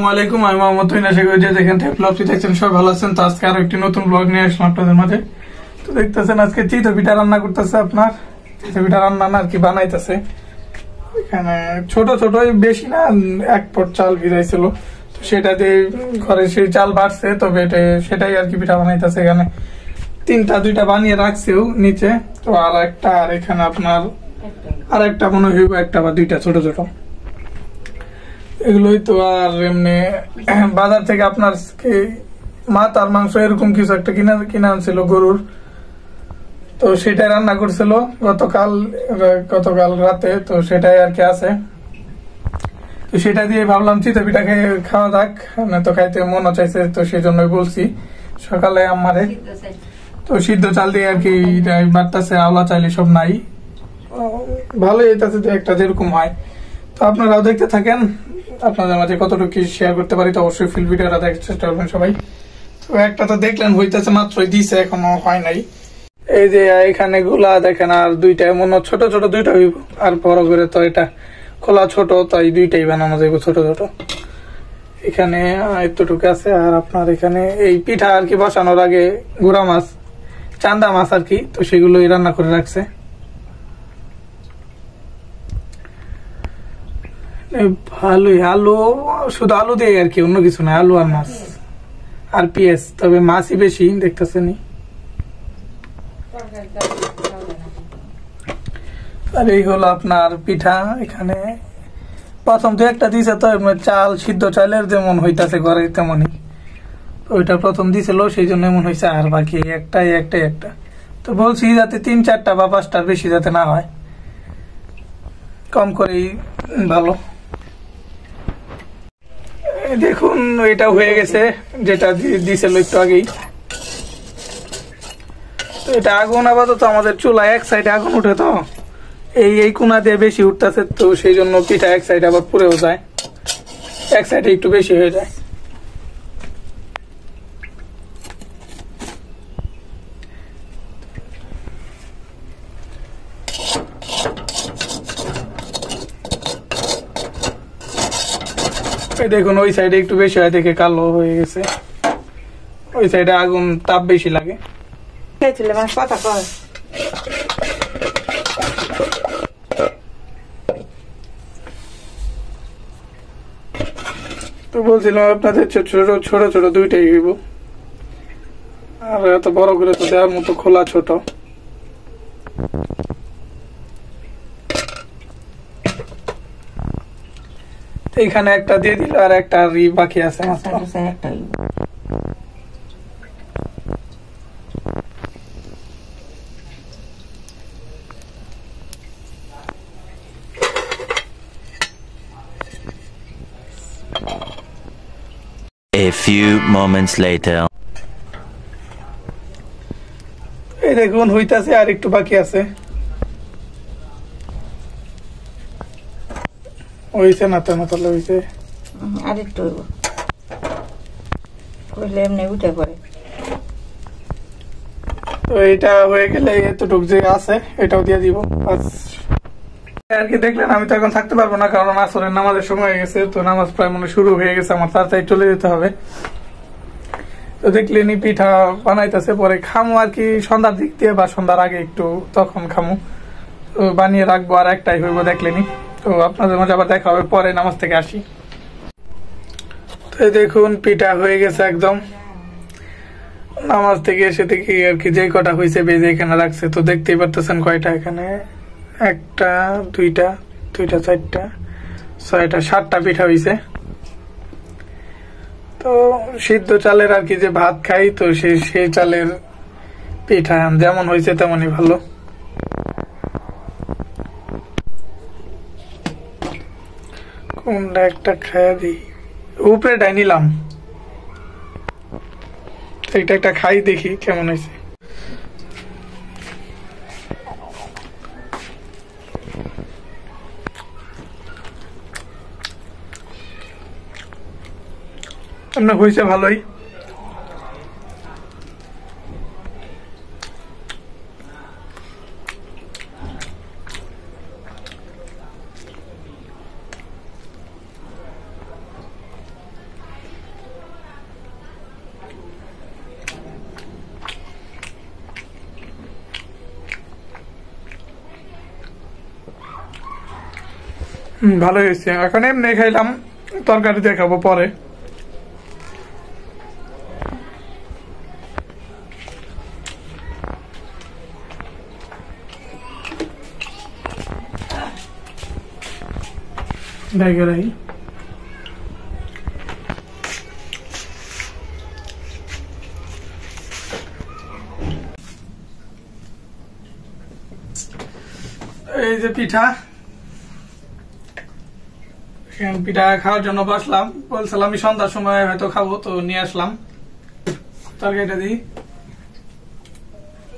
আসসালামু আলাইকুম, আমি মোহাম্মদ তুহিন। আশা করি যে যেখান থেকে ব্লগটি দেখছেন সবাই ভালো আছেন। তো আজকে আরো একটি নতুন ব্লগ নিয়ে আসলাম আপনাদের মাঝে। তো দেখতেছেন আজকে চিতই পিঠা রান্না করতেছে। আপনার চিতই পিঠা রান্না না আর কি বানাইতেছে। এখানে ছোট ছোট, বেশি না, 1 পট চাল ভিজাইছিল, তো সেটা দিয়ে ঘরে সেই চাল বাড়ছে, তবে সেটাই আর কি পিঠা বানাইতেছে। এখানে 2টা বানিয়ে রাখছেও নিচে, তো আর একটা, আর এখানে আপনার আর একটা মনে হইব, 1টা বা 2টা ছোট ছোট। এগুলোই তো। আর এমনি বাজার থেকে আপনার মাছ আর মাংস এরকম কিছু একটা কিনে আনছিল গরুর, তো সেটাই রান্না করছিল গতকাল রাতে, তো সেটাই আর কি আছে। তো সেটা দিয়ে ভাবলাম চিতই পিঠা খাওয়া যাক, তো খাইতে মন চাইছে, তো সেই জন্যই বলছি সকালে আমারে। তো সিদ্ধ চাল দিয়ে আর কি বাড়তেছে, আওলা চাইলে সব নাই, ভালোই হইতেছে একটা যেরকম হয়। তো আপনারাও দেখতে থাকেন, আপনাদের মাঝে কতটুকু শেয়ার করতে পারি, তো অবশ্যই ফুল ভিডিওটা দেখার চেষ্টা করবেন সবাই। তো একটা তো দেখলেন হইতেছে, মাত্রই দিছে, এখনো হয় নাই। এই যে এখানে গুলা দেখেন, আর 2টা মনে ছোট ছোট 2টা হইব, আর বড় করে তো এটা খোলা ছোট, তাই 2টাই বানানো যাইব ছোট ছোট। এখানে এতটুকু আছে। আর আপনার এখানে এই পিঠা আর কি বসানোর আগে গুড়া মাছ, চান্দা মাছ আর কি, তো সেগুলোই রান্না করে রাখছে। ভালোই, আলু, শুধু আলু দিয়ে আর কি, অন্য কিছু না, আলু আর মাছ আর পেঁয়াজ, তবে মাছই বেশি দেখতেছেন। আর এই হলো আপনার পিঠা। এখানে প্রথম 2-1টা দিছে, তো চাল সিদ্ধ চালের যেমন হইতাছে ঘরে তেমনই, ওইটা প্রথম দিছিল, সেই জন্য এমন হয়েছে। আর বাকি একটা, তো বলছি যাতে 3-4টা বা 5টার বেশি যাতে না হয়, কম করেই ভালো। দেখুন এটা হয়ে গেছে, যেটা দিছিল একটু আগেই। তো এটা আগুন আপাতত আমাদের চুলা এক সাইডে আগুন উঠে, তো এই কোনা দিয়ে বেশি উঠতেছে, তো সেই জন্য পিঠা এক সাইডে আবার পুড়েও যায়, এক সাইডে একটু বেশি হয়ে যায়। দেখুন ওই সাইডে একটু বেশি হয় দেখে কালো হয়ে গেছে, ওই সাইডে আগুন তাপ বেশি লাগে। তো বলছিলাম আপনাদের ছোট ছোট 2টাই হইব, আর এত বড় করে তো দেওয়ার মতো খোলা ছোট। এখানে একটা দিয়ে দিল, আর একটা বাকি আছে মাত্র। A few moments later. এই দেখুন হইতাছে, আর একটু বাকি আছে। হইছে না, তো তাহলে হইছে, আর একটু করলে এমনি উঠে পড়ে। তো এটা হয়ে গেলে এতটুকু যে আছে এটাও দিয়ে দিব আর কি। দেখলেন আমি তো এখন থাকতে পারবো না, কারণ আসরের নামাজের সময় হয়ে গেছে, তো নামাজ প্রায় মনে শুরু হয়ে গেছে, আমার তাড়াতাড়ি চলে যেতে হবে। তো দেখলেনি পিঠা বানাইতেছে, পরে খামু আর কি সন্ধ্যার দিক দিয়ে, বা সন্ধ্যার আগে একটু, তখন খামু। তো বানিয়ে রাখবো, আর একটাই হইব দেখলেনি। তো আপনাদের মাঝে আবার দেখা হবে পরে নামাজ থেকে আসি। তো দেখুন পিঠা হয়ে গেছে একদম, নামাজ থেকে এসে থেকে আর কি যে কটা হয়েছে বেজে এখানে রাখছে। তো দেখতেই পারতেছেন কয়টা, এখানে 1টা 2টা 4টা 6টা 7টা পিঠা হয়েছে। তো সিদ্ধ চালের আর কি যে ভাত খাই, তো সেই চালের পিঠা যেমন হয়েছে তেমনই ভালো। কোনটা একটা খাইয়া দিই, উপরেটাই নিলাম, এটা একটা খাই দেখি কেমন হয়েছে। এমনি হয়েছে ভালোই। ভালো হয়েছে। এখন এমনি খাইলাম, তরকারি দিয়ে খাবো পরে। এই যে পিঠা, পিঠা খাওয়ার জন্য বসলাম। বলছিলাম আমি সন্ধ্যার সময় হয়তো খাবো, তো নিয়ে আসলাম তরকারিটা দিই।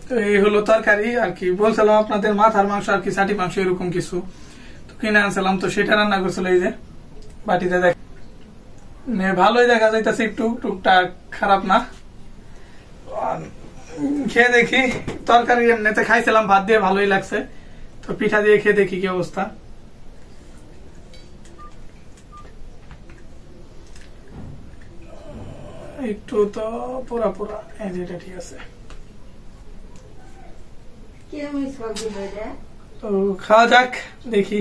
তো এই হলো তরকারি আর কি। বলছিলাম আপনাদের মাথার মাংস আর কি, ছাটি মাংস এরকম কিছু তো কিনে আনছিলাম, তো সেটা রান্না করছিল। এই যে বাটিতে দেখ, ভালোই দেখা যাইতেছে, একটু টুকটাক খারাপ না। খেয়ে দেখি। তরকারি এমনিতে খাইছিলাম ভাত দিয়ে, ভালোই লাগছে। তো পিঠা দিয়ে খেয়ে দেখি কি অবস্থা। একটু তো পুরা পুরা, এই যেটা ঠিক আছে। তো খাওয়া যাক, দেখি।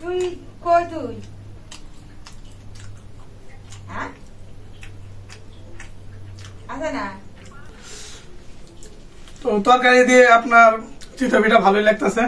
তুই কই তুই? আচ্ছা না, তো তরকারি দিয়ে আপনার চিতই পিঠা ভালোই লাগতেছে।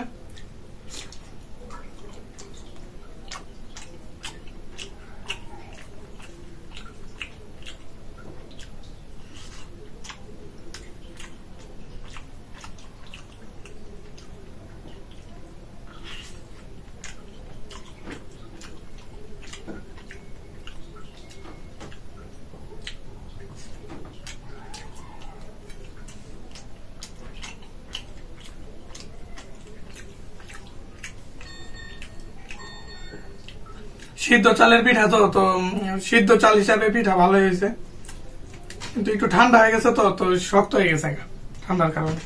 সিদ্ধ চালের পিঠা তো তো সিদ্ধ চাল হিসাবে পিঠা ভালো হয়েছে, কিন্তু একটু ঠান্ডা হয়ে গেছে, তো তো শক্ত হয়ে গেছে ঠান্ডার কারণে।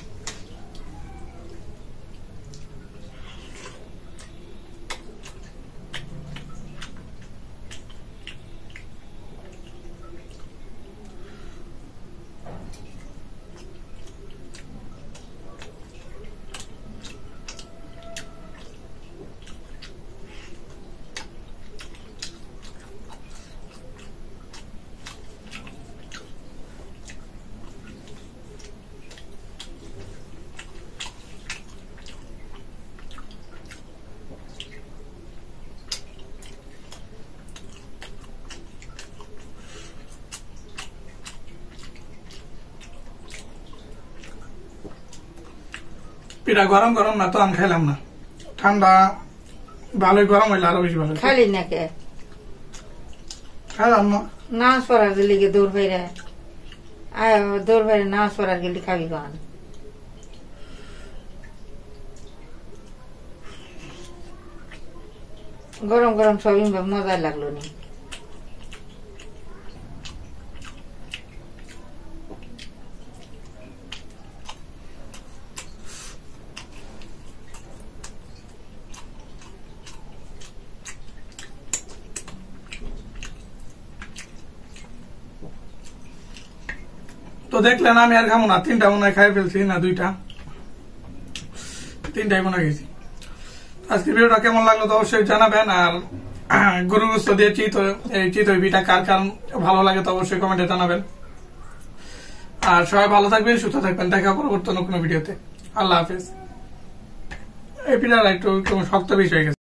পিঠা গরম গরম না, তো আমি খাইলাম না। ঠান্ডা ভালোই, গরম হইলে আরো বেশি ভালো। খালি নাকি খাইলাম না, নাচ পড়ার গেলি দৌড় বাইরে দৌড় বাইরে নাচ পড়ার গেলি খাবি কখন? গরম গরম সবই মজা লাগলো নি। তো দেখলেন আমি আর খাবো না, 3টা মনে হয় খাই ফেলছি, না 2টা, 3টাই মনে গেছি। আজকে ভিডিওটা কেমন লাগলো তো অবশ্যই জানাবেন। আর গরু গোস্ত দিয়ে চিতই পিঠা কার কার ভালো লাগে তো অবশ্যই কমেন্টে জানাবেন। আর সবাই ভালো থাকবেন, সুস্থ থাকবেন। দেখা পরবর্তী কোনো ভিডিওতে। আল্লাহ হাফেজ। এই পিঠাটা একটু শক্ত বেশি হয়ে গেছে।